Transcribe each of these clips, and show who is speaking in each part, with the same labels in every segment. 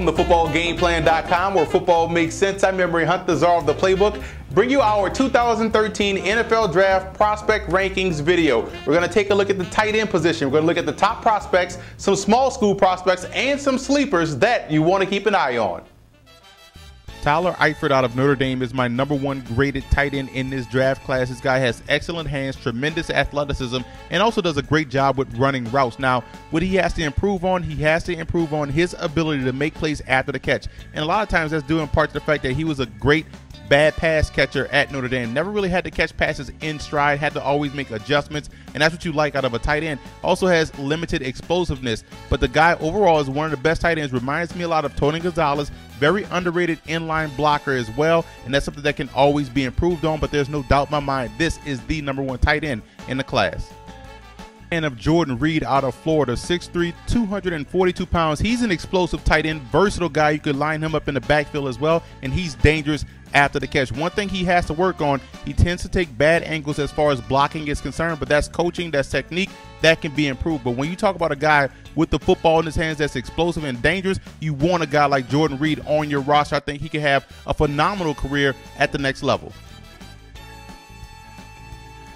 Speaker 1: to footballgameplan.com, where football makes sense. I'm Memory Hunt, the czar of the playbook. Bring you our 2013 NFL Draft Prospect Rankings video. We're going to take a look at the tight end position. We're going to look at the top prospects, some small school prospects, and some sleepers that you want to keep an eye on.
Speaker 2: Tyler Eifert out of Notre Dame is my #1 graded tight end in this draft class. This guy has excellent hands, tremendous athleticism, and also does a great job with running routes. Now, what he has to improve on, he has to improve on his ability to make plays after the catch. And a lot of times that's due in part to the fact that he was a great bad pass catcher at Notre Dame. Never really had to catch passes in stride, had to always make adjustments, and that's what you like out of a tight end. Also has limited explosiveness, but the guy overall is one of the best tight ends. Reminds me a lot of Tony Gonzalez. Very underrated inline blocker as well, and that's something that can always be improved on, but there's no doubt in my mind this is the #1 tight end in the class. And of Jordan Reed out of Florida, 6'3", 242 pounds. He's an explosive tight end, versatile guy. You could line him up in the backfield as well, and he's dangerous after the catch. One thing he has to work on, he tends to take bad angles as far as blocking is concerned, but that's coaching, that's technique, that can be improved. But when you talk about a guy with the football in his hands that's explosive and dangerous, you want a guy like Jordan Reed on your roster. I think he can have a phenomenal career at the next level.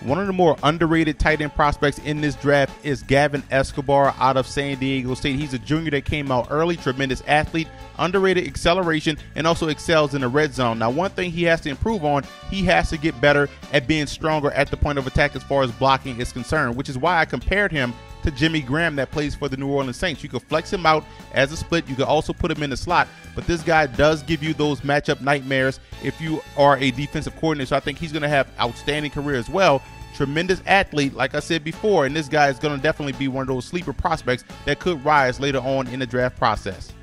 Speaker 2: One of the more underrated tight end prospects in this draft is Gavin Escobar out of San Diego State. He's a junior that came out early, tremendous athlete, underrated acceleration, and also excels in the red zone. Now, one thing he has to improve on, he has to get better at being stronger at the point of attack as far as blocking is concerned, which is why I compared him to Jimmy Graham that plays for the New Orleans Saints. You could flex him out as a split. You could also put him in the slot, but this guy does give you those matchup nightmares if you are a defensive coordinator. So I think he's going to have outstanding career as well. Tremendous athlete, like I said before, and this guy is going to definitely be one of those sleeper prospects that could rise later on in the draft process.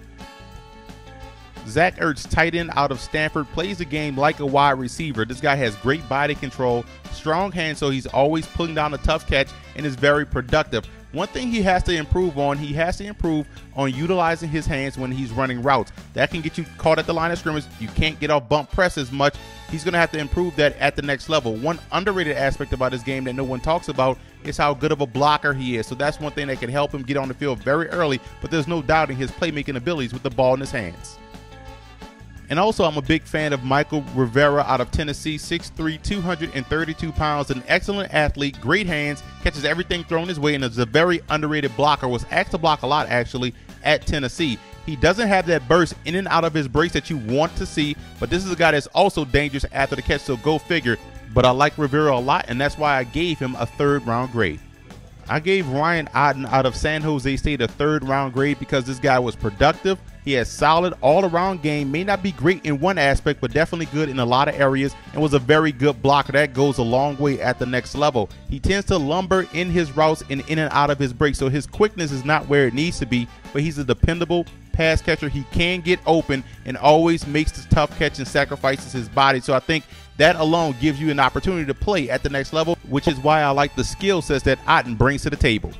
Speaker 2: Zach Ertz, tight end out of Stanford, plays the game like a wide receiver. This guy has great body control, strong hands, so he's always pulling down a tough catch and is very productive. One thing he has to improve on, he has to improve on utilizing his hands when he's running routes. That can get you caught at the line of scrimmage. You can't get off bump press as much. He's going to have to improve that at the next level. One underrated aspect about his game that no one talks about is how good of a blocker he is. So that's one thing that can help him get on the field very early, but there's no doubting his playmaking abilities with the ball in his hands. And also, I'm a big fan of Michael Rivera out of Tennessee, 6'3", 232 pounds, an excellent athlete, great hands, catches everything thrown his way, and is a very underrated blocker. Was asked to block a lot, actually, at Tennessee. He doesn't have that burst in and out of his breaks that you want to see, but this is a guy that's also dangerous after the catch, so go figure. But I like Rivera a lot, and that's why I gave him a 3rd-round grade. I gave Ryan Otten out of San Jose State a 3rd-round grade because this guy was productive. He has solid all-around game, may not be great in one aspect, but definitely good in a lot of areas, and was a very good blocker. That goes a long way at the next level. He tends to lumber in his routes and in and out of his breaks, so his quickness is not where it needs to be, but he's a dependable pass catcher. He can get open and always makes the tough catch and sacrifices his body. So I think that alone gives you an opportunity to play at the next level, which is why I like the skill sets that Otten brings to the table.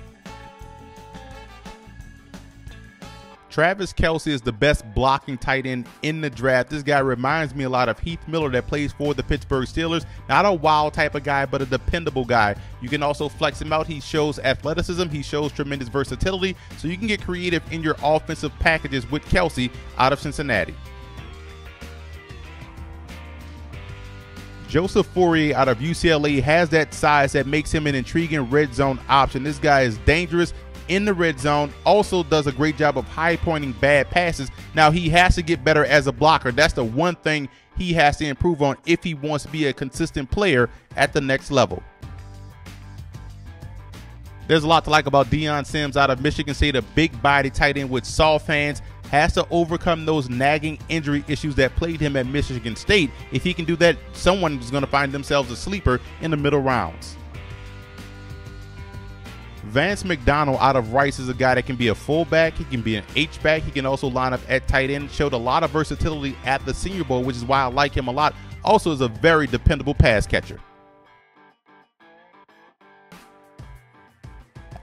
Speaker 2: Travis Kelce is the best blocking tight end in the draft. This guy reminds me a lot of Heath Miller that plays for the Pittsburgh Steelers. Not a wild type of guy, but a dependable guy. You can also flex him out. He shows athleticism. He shows tremendous versatility. So you can get creative in your offensive packages with Kelce out of Cincinnati. Joseph Fauria out of UCLA has that size that makes him an intriguing red zone option. This guy is dangerous in the red zone, also does a great job of high pointing bad passes. Now, he has to get better as a blocker. That's the one thing he has to improve on if he wants to be a consistent player at the next level. There's a lot to like about Dion Sims out of Michigan State, a big body tight end with soft hands. Has to overcome those nagging injury issues that plagued him at Michigan State. If he can do that, someone is going to find themselves a sleeper in the middle rounds. Vance Mcdonald out of Rice is a guy that can be a fullback. He can be an H-back. He can also line up at tight end. Showed a lot of versatility at the Senior Bowl, which is why I like him a lot. Also is a very dependable pass catcher.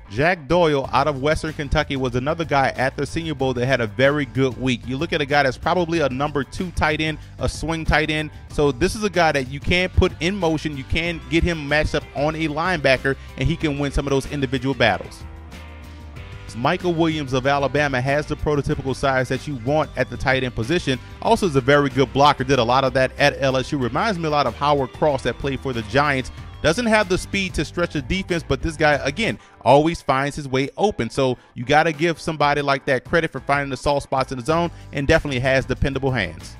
Speaker 2: Jack Doyle out of Western Kentucky was another guy at the Senior Bowl that had a very good week. You look at a guy that's probably a number 2 tight end, a swing tight end. So this is a guy that you can put in motion. You can get him matched up on a linebacker, and he can win some of those individual battles. Michael Williams of Alabama has the prototypical size that you want at the tight end position. Also is a very good blocker. Did a lot of that at LSU. Reminds me a lot of Howard Cross that played for the Giants. Doesn't have the speed to stretch the defense, but this guy, again, always finds his way open. So you got to give somebody like that credit for finding the soft spots in the zone, and definitely has dependable hands.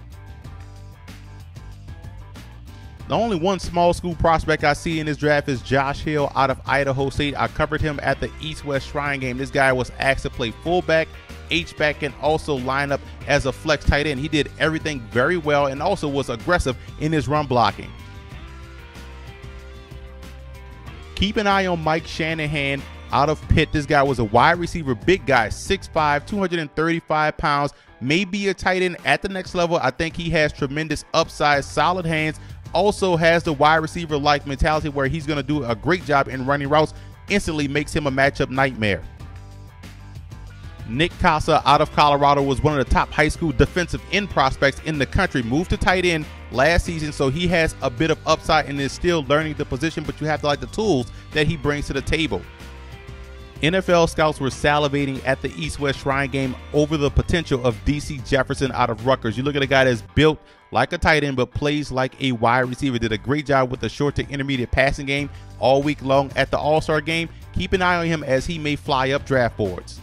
Speaker 2: The only one small school prospect I see in this draft is Josh Hill out of Idaho State. I covered him at the East-West Shrine game. This guy was asked to play fullback, H-back, and also line up as a flex tight end. He did everything very well and also was aggressive in his run blocking. Keep an eye on Mike Shanahan out of Pitt. This guy was a wide receiver, big guy, 6'5", 235 pounds, maybe a tight end at the next level. I think he has tremendous upside, solid hands. Also has the wide receiver-like mentality where he's going to do a great job in running routes. Instantly makes him a matchup nightmare. Nick Casa out of Colorado was one of the top high school defensive end prospects in the country. Moved to tight end last season, so he has a bit of upside and is still learning the position, but you have to like the tools that he brings to the table. NFL scouts were salivating at the East-West Shrine game over the potential of DC Jefferson out of Rutgers. You look at a guy that's built like a tight end but plays like a wide receiver. Did a great job with the short to intermediate passing game all week long at the All-Star game. Keep an eye on him as he may fly up draft boards.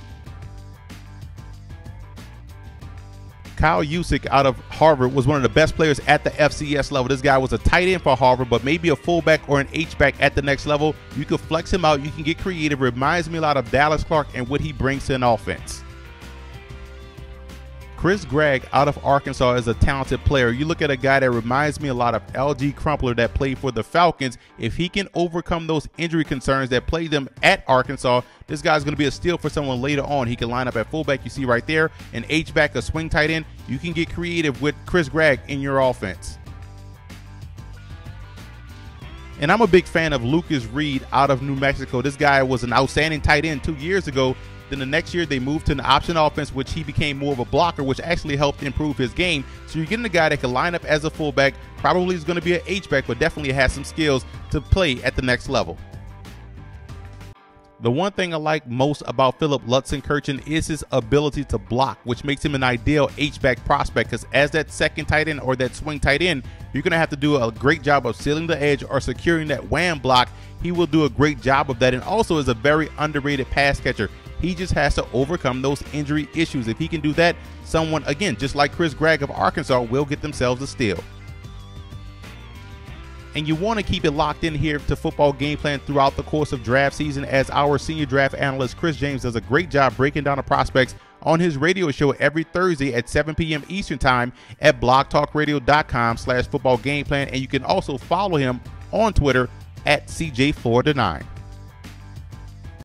Speaker 2: Kyle Uzak out of Harvard was one of the best players at the FCS level. This guy was a tight end for Harvard, but maybe a fullback or an H-back at the next level. You can flex him out. You can get creative. Reminds me a lot of Dallas Clark and what he brings to an offense. Chris Gregg out of Arkansas is a talented player. You look at a guy that reminds me a lot of L.G. Crumpler that played for the Falcons. If he can overcome those injury concerns that plagued them at Arkansas, this guy's going to be a steal for someone later on. He can line up at fullback, you see right there, an H-back, a swing tight end. You can get creative with Chris Gregg in your offense. And I'm a big fan of Lucas Reed out of New Mexico. This guy was an outstanding tight end 2 years ago. Then the next year they moved to an option offense, which he became more of a blocker, which actually helped improve his game. So you're getting a guy that can line up as a fullback, probably is going to be an H-back, but definitely has some skills to play at the next level. The one thing I like most about Philip Lutzenkirchen is his ability to block, which makes him an ideal H-back prospect, because as that second tight end or that swing tight end, you're going to have to do a great job of sealing the edge or securing that wham block. He will do a great job of that, and also is a very underrated pass catcher. He just has to overcome those injury issues. If he can do that, someone, again, just like Chris Gregg of Arkansas, will get themselves a steal. And you want to keep it locked in here to Football Game Plan throughout the course of draft season, as our senior draft analyst Chris James does a great job breaking down the prospects on his radio show every Thursday at 7 p.m. Eastern Time at blogtalkradio.com/footballgameplan. And you can also follow him on Twitter at CJ429.